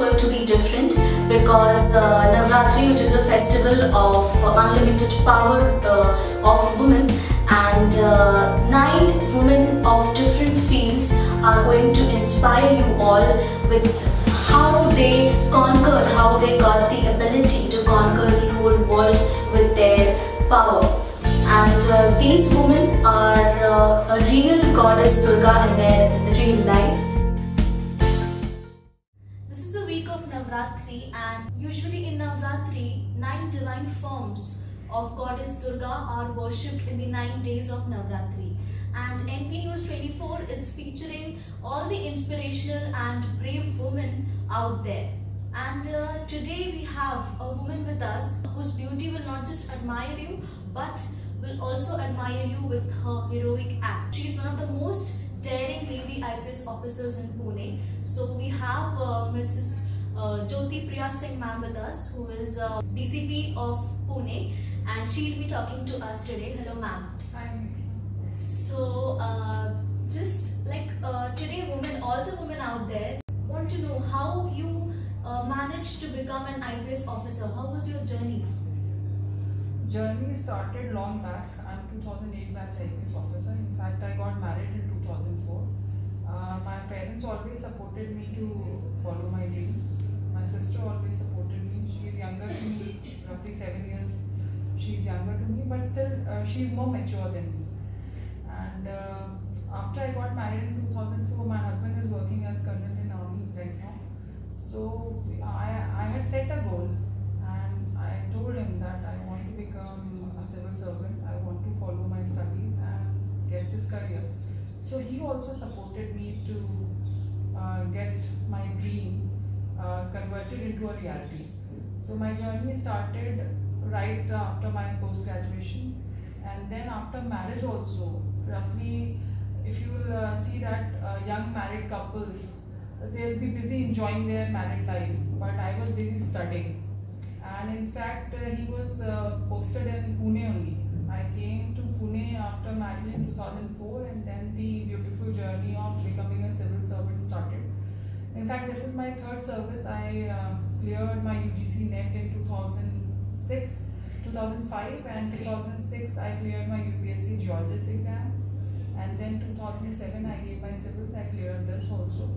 going to be different because Navratri, which is a festival of unlimited power of women, and 9 women of different fields are going to inspire you all with how they conquered, how they got the ability to conquer the whole world with their power. And these women are a real goddess Durga in their real life. This is the week of Navratri, and usually in Navratri, 9 divine forms of goddess Durga are worshipped in the 9 days of Navratri. And NP News 24 is featuring all the inspirational and brave women out there. And today we have a woman with us whose beauty will not just admire you but will also admire you with her heroic act. She is one of the most daring lady IPS officers in Pune. So we have Mrs. Jyoti Priya Singh ma'am with us, who is DCP of Pune, and she will be talking to us today. Hello ma'am. Hi. So just like today women, all the women out there want to know how you managed to become an IPS officer. How was your journey? Journey started long back. I'm 2008 batch IPS officer. In fact, I got married in 2004. My parents always supported me to follow my dreams. My sister always supported me. She is younger to me, roughly 7 years. She is younger to me, but still she is more mature than me. And after I got married in 2004, my husband is working as colonel in army right now. So I had set a goal, and I told him that I want to become a civil servant. I want to follow my studies and get this career. So he also supported me to get my dream converted into a reality. So my journey started right after my post-graduation, and then after marriage also. Roughly, if you will see that young married couples, they'll be busy enjoying their married life, but I was busy studying. And in fact, he was posted in Pune only. I came to Pune after marriage in 2004, and then the beautiful journey of becoming a civil servant started. In fact, this is my 3rd service. I cleared my UGC NET in 2006, 2005, and 2006 I cleared my UPSC Geology exam, and then 2007 I gave my civils. I cleared this also,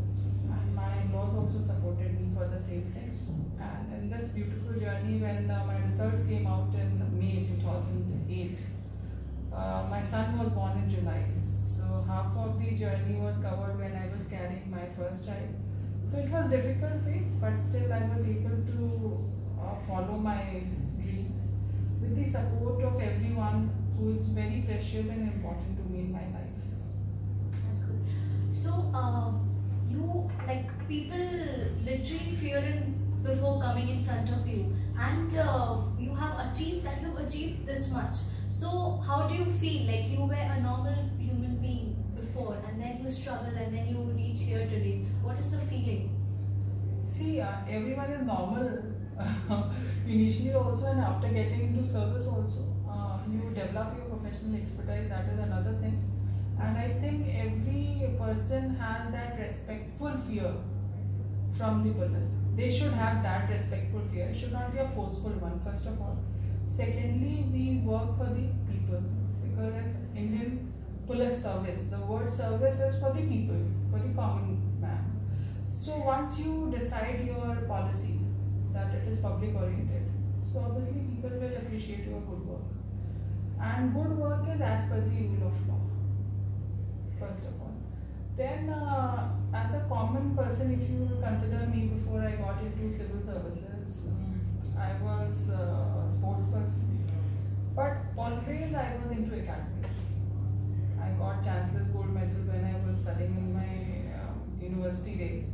and my in-laws also supported me for the same thing. And in this beautiful journey, when my result came out in May 2008, my son was born in July. So half of the journey was covered when I was carrying my first child. So it was difficult phase, but still I was able to follow my dreams with the support of everyone who is very precious and important to me in my life. That's good. So you, like, people literally fearing before coming in front of you, and you have achieved that. You've achieved this much. So how do you feel? Like, you were a normal human being before, and then you struggle, and then you reach here today. What is the feeling? See, everyone is normal initially also, and after getting into service also. You develop your professional expertise, that is another thing. And I think every person has that respectful fear from the police. They should have that respectful fear. It should not be a forceful one, first of all. Secondly, we work for the people, because it's Indian police service. The word service is for the people, for the common man. So once you decide your policy that it is public oriented, so obviously people will appreciate your good work. And good work is as per the rule of law, first of all. Then as a common person, if you consider me, before I got into civil services, I was a sports person, but always I was into academics. I got Chancellor's Gold Medal when I was studying in my university days.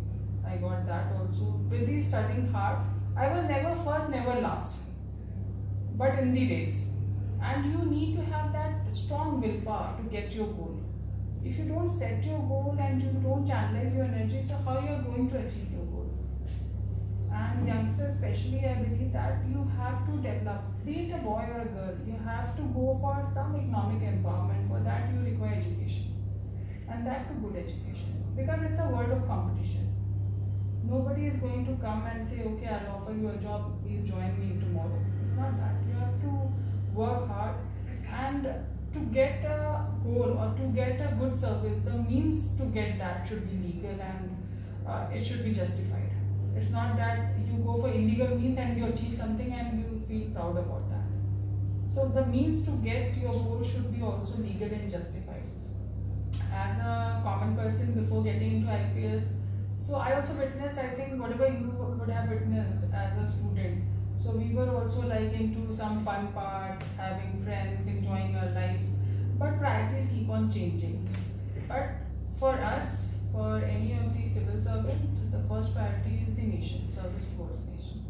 I got that also. Busy studying hard. I was never first, never last, but in the race. And you need to have that strong willpower to get your goal. If you don't set your goal and you don't channelize your energy, so how you are going to achieve your goal? And youngsters especially, I believe that you have to develop, be it a boy or a girl, you have to go for some economic empowerment. For that you require education, and that to good education, because it's a world of competition. Nobody is going to come and say, okay, I'll offer you a job, please join me tomorrow. It's not that. You have to work hard, and to get a goal or to get a good service, the means to get that should be legal, and it should be justified. It's not that you go for illegal means and you achieve something and you feel proud about that. So the means to get your goal should be also legal and justified. As a common person before getting into IPS, so I also witnessed, I think whatever you would have witnessed as a student. So we were also like into some fun part, having friends, enjoying our lives, but priorities keep on changing. But for us, for any of the civil servants, the first priority is the nation, service towards nation.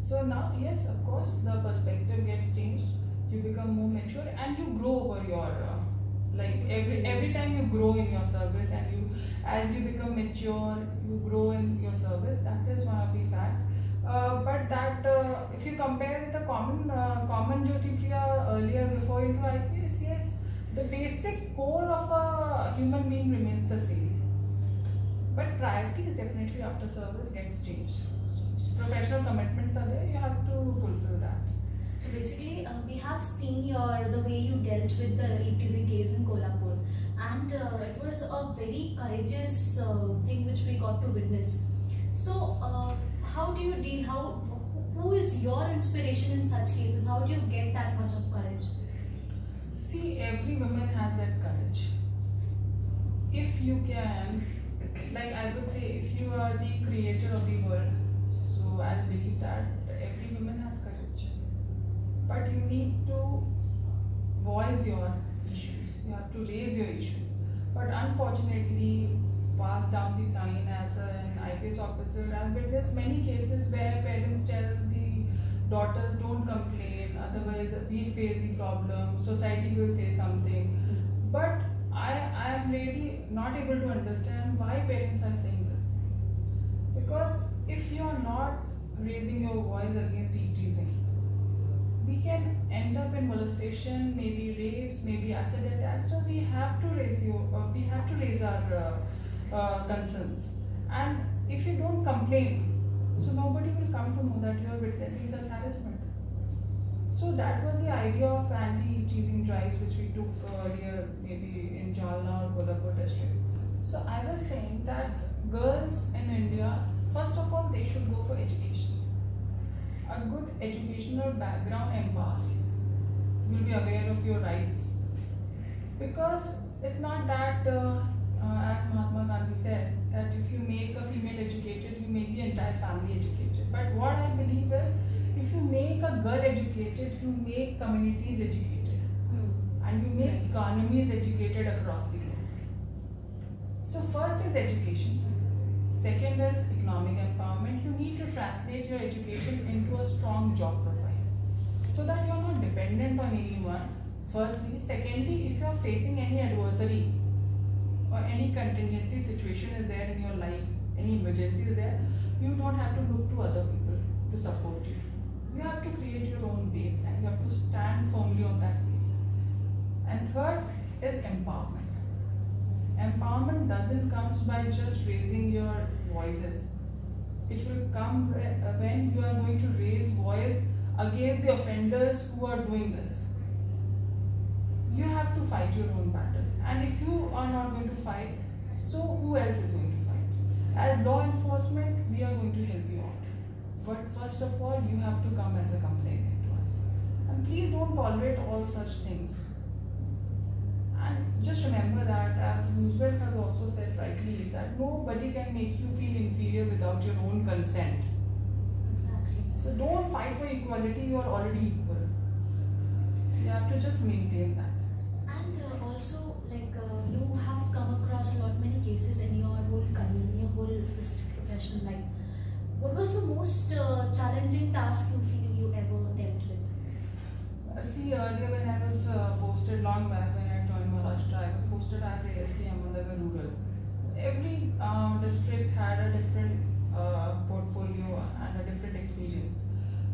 So now, yes, of course, the perspective gets changed. You become more mature and you grow over your like every time you grow in your service, and you as you become mature, you grow in your service. That is one of the fact. But that if you compare with the common Jyoti Priya earlier before into IPS, yes, the basic core of a human being remains the same. But priorities definitely after service gets changed. Professional commitments are there. You have to fulfill that. So basically, we have seen the way you dealt with the rape teasing case in Kolhapur, and it was a very courageous thing which we got to witness. So, how do you deal? Who is your inspiration in such cases? How do you get that much of courage? See, every woman has that courage. If you can, like I would say, if you are the creator of the world, so I believe that every woman has courage. But you need to voice your issues. You have to raise your issues. But unfortunately, passed down the line as an IPS officer, I've witnessed many cases where parents tell the daughters, don't complain, otherwise we'll face the problem, society will say something. But I am really not able to understand why parents are saying this. Because if you are not raising your voice against teasing, we can end up in molestation, maybe rapes, maybe acid attacks. So we have to raise our concerns. And if you don't complain, so nobody will come to know that you are witnessing such harassment. So that was the idea of anti-teasing drives which we took earlier, maybe in Jalna or Kolhapur district. So I was saying that girls in India, first of all, they should go for education. A good educational background empowers you. You will be aware of your rights. Because it's not that, as Mahatma Gandhi said, that if you make a female educated, you make the entire family educated. But what I believe is, if you make a girl educated, you make communities educated. And you make economies educated across the globe. So first is education. Second is economic empowerment. You need to translate your education into a strong job profile so that you are not dependent on anyone. Firstly. Secondly, if you are facing any adversary or any contingency situation is there in your life, any emergency is there, you don't have to look to other people to support you. You have to create your own base and you have to stand firmly on that base. And third is empowerment. Empowerment doesn't come by just raising your voices. It will come when you are going to raise voice against the offenders who are doing this. You have to fight your own battle. And if you are not going to fight, so who else is going to fight? As law enforcement, we are going to help you out. But first of all, you have to come as a complainant to us. And please don't tolerate all such things. And just remember that, as Roosevelt has also said rightly, that nobody can make you feel inferior without your own consent. Exactly. So don't fight for equality, you are already equal. You have to just maintain that. And also, like you have come across many cases in your whole career, in your whole professional life. What was the most challenging task you feel you ever dealt with? See, earlier when I was posted long back when I joined Maharashtra, I was posted as ASP Ahmednagar Rural. Every district had a different portfolio and a different experience.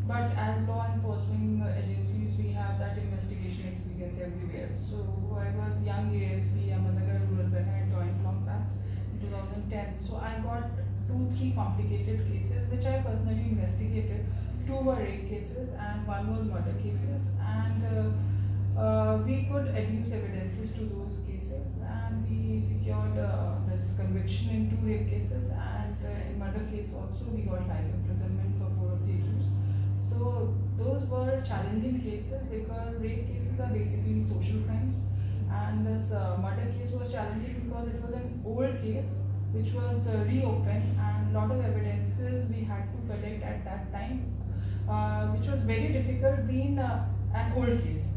But as law enforcement agencies, we have that investigation experience everywhere. So I was young ASP Ahmednagar Rural when I joined long back in 2010. So I got to three complicated cases which I personally investigated. Two were rape cases and one was murder cases, and we could adduce evidences to those cases, and we secured this conviction in two rape cases, and in murder case also we got life imprisonment for four of the accused. So those were challenging cases because rape cases are basically social crimes, and this murder case was challenging because it was an old case which was reopened, and a lot of evidences we had to collect at that time, which was very difficult being an old case.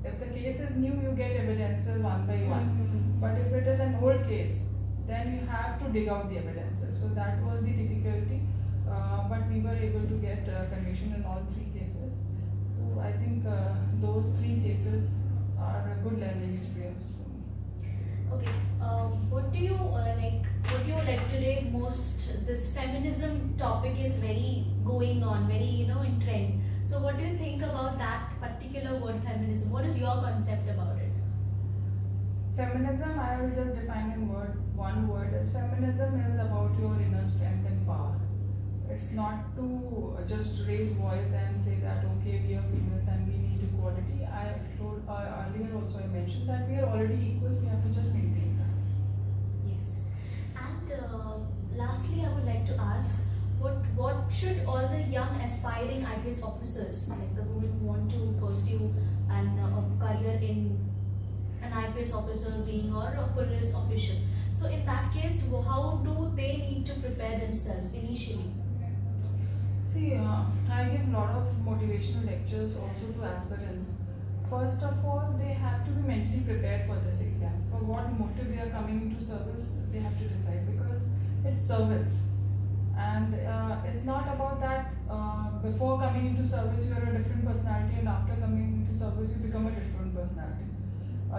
If the case is new, you get evidences one by one. But if it is an old case, then you have to dig out the evidences. So that was the difficulty. But we were able to get conviction in all three cases. So I think those three cases are a good learning experience for me. Okay, what do you like? What do you like today most? This feminism topic is very going on, very in trend. So what do you think about that particular word, feminism? What is your concept about it? Feminism, I will just define in one word as feminism is about your inner strength and power. It's not to just raise voice and say that okay, we are females and we need equality. I told earlier also I mentioned that we are already equals. We have to just maintain that. Yes. And lastly, I would like to ask, what should all the young aspiring IPS officers, like the women who want to pursue a career in an IPS officer being or a police official, so in that case, how do they need to prepare themselves initially? See, I give a lot of motivational lectures also to aspirants. First of all, they have to be mentally prepared for this exam. For what motive they are coming into service, they have to decide, because it's service. And it's not about that before coming into service you are a different personality, and after coming into service you become a different personality.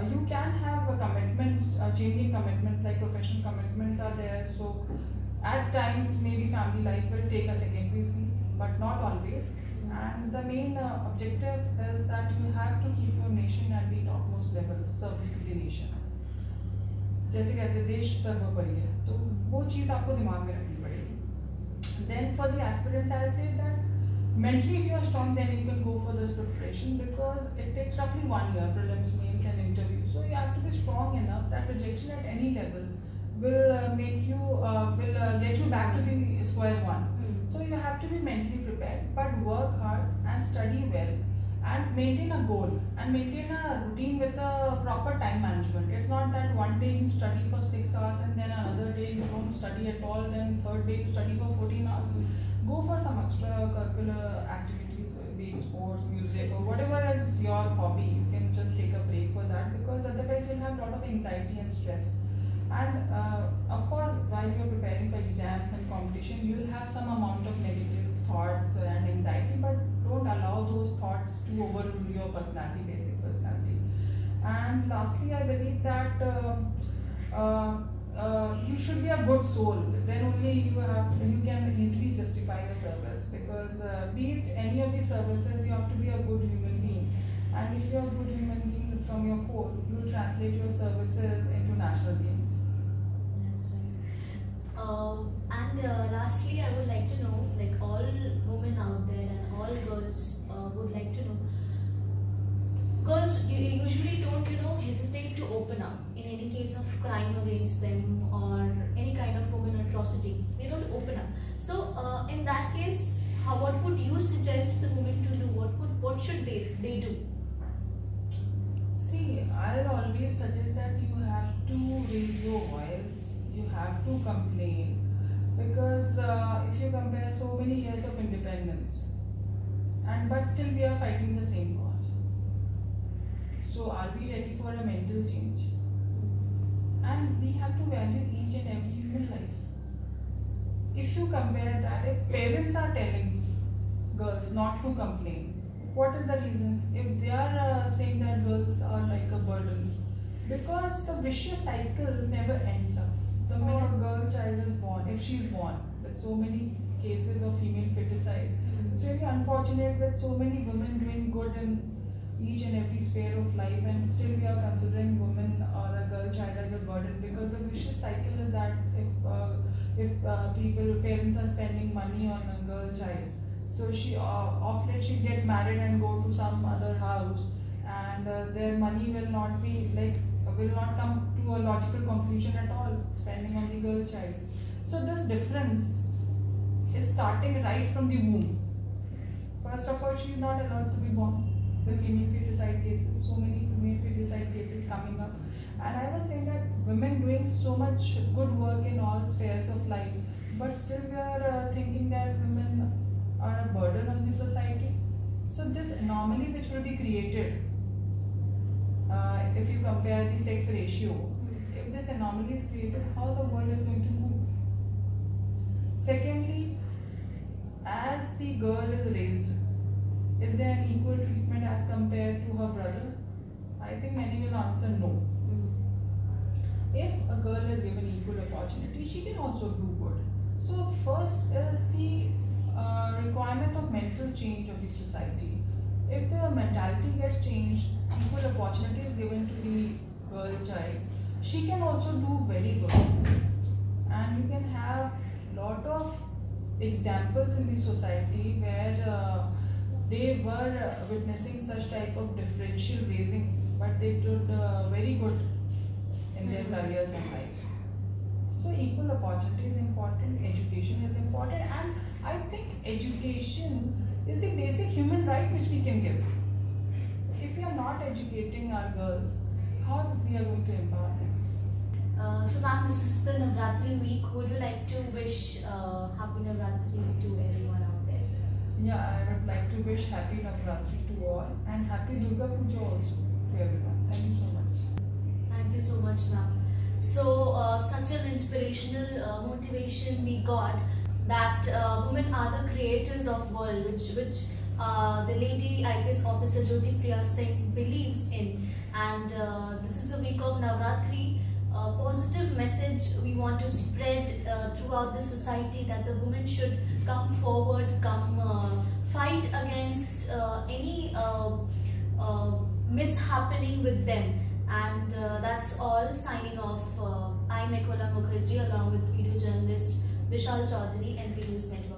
You can have commitments, changing commitments, like professional commitments are there. So at times maybe family life will take a secondary seat, but not always. And the main objective is that you have to keep your nation at the topmost level, service to the nation. जैसे कहते देश सर्वोपरि है, तो वो चीज़ आपको दिमाग में रखनी पड़ेगी. Then for the aspirants, I'll say that mentally if you are strong, then you can go for this preparation, because it takes roughly 1 year, prelims, mains and interviews. So you have to be strong enough that rejection at any level will make you, will get you back to the square one. So you have to be mentally prepared, but work hard and study well, and maintain a goal and maintain a routine with a proper time management. It's not that one day you study for 6 hours and then another day you don't study at all, then third day you study for 14 hours. Go for some extracurricular activities, be it sports, music, or whatever is your hobby. You can just take a break for that, because otherwise you'll have a lot of anxiety and stress. And of course, while you're preparing for exams and competition, you'll have some amount of negative thoughts and anxiety, but don't allow those thoughts to overrule your personality, basic personality. And lastly, I believe that you should be a good soul. Then only you can easily justify your service, because be it any of these services, you have to be a good human being. And if you're a good human being from your core, you will translate your services into national gains. That's right. And lastly, I would like to know, like all women out there and all girls would like to know. Girls usually don't, hesitate to open up in any case of crime against them or any kind of woman atrocity. They don't open up. So in that case, what would you suggest the women to do? What should they do? See, I'll always suggest that you have to raise your voice, you have to complain, because if you compare so many years of independence, but still we are fighting the same cause. So are we ready for a mental change? And we have to value each and every human life. If you compare that, if parents are telling girls not to complain, what is the reason? If they are saying that girls are like a burden, because the vicious cycle never ends up. The minute a girl child is born, if she is born, with so many cases of female feticide, it's really unfortunate with so many women doing good in each and every sphere of life, and still we are considering women or a girl child as a burden, because the vicious cycle is that if parents are spending money on a girl child, so she of late she get married and go to some other house, and their money will not be will not come to a logical conclusion at all, spending on the girl child. So this difference is starting right from the womb. First of all, she is not allowed to be born. The female feticide cases, so many female feticide cases coming up. And I was saying that women doing so much good work in all spheres of life, but still we are thinking that women are a burden on the society. So this anomaly which will be created, if you compare the sex ratio, if this anomaly is created, how the world is going to move? Secondly, as the girl is raised, is there an equal treatment as compared to her brother? I think many will answer no. If a girl is given equal opportunity, she can also do good. So first is the requirement of mental change of the society. If the mentality gets changed, equal opportunity is given to the girl child, she can also do very good. And you can have lot of examples in the society where they were witnessing such type of differential raising, but they did very good in their careers and life. So equal opportunity is important, education is important, and I think education is the basic human right which we can give. If we are not educating our girls, how we are going to empower them? So ma'am, this is the Navratri week. Would you like to wish Happy Navratri to everyone out there? Yeah, I would like to wish Happy Navratri to all, and Happy Durga Puja also to everyone. Thank you so much. Thank you so much, ma'am. So, such an inspirational motivation we got that women are the creators of world, which the lady IPS officer Jyoti Priya Singh believes in. And this is the week of Navratri. A positive message we want to spread throughout the society, that the women should come forward, fight against any mishappening with them. And that's all. Signing off. I'm Ekola Mukherjee along with video journalist Vishal Chaudhary, NP News Network.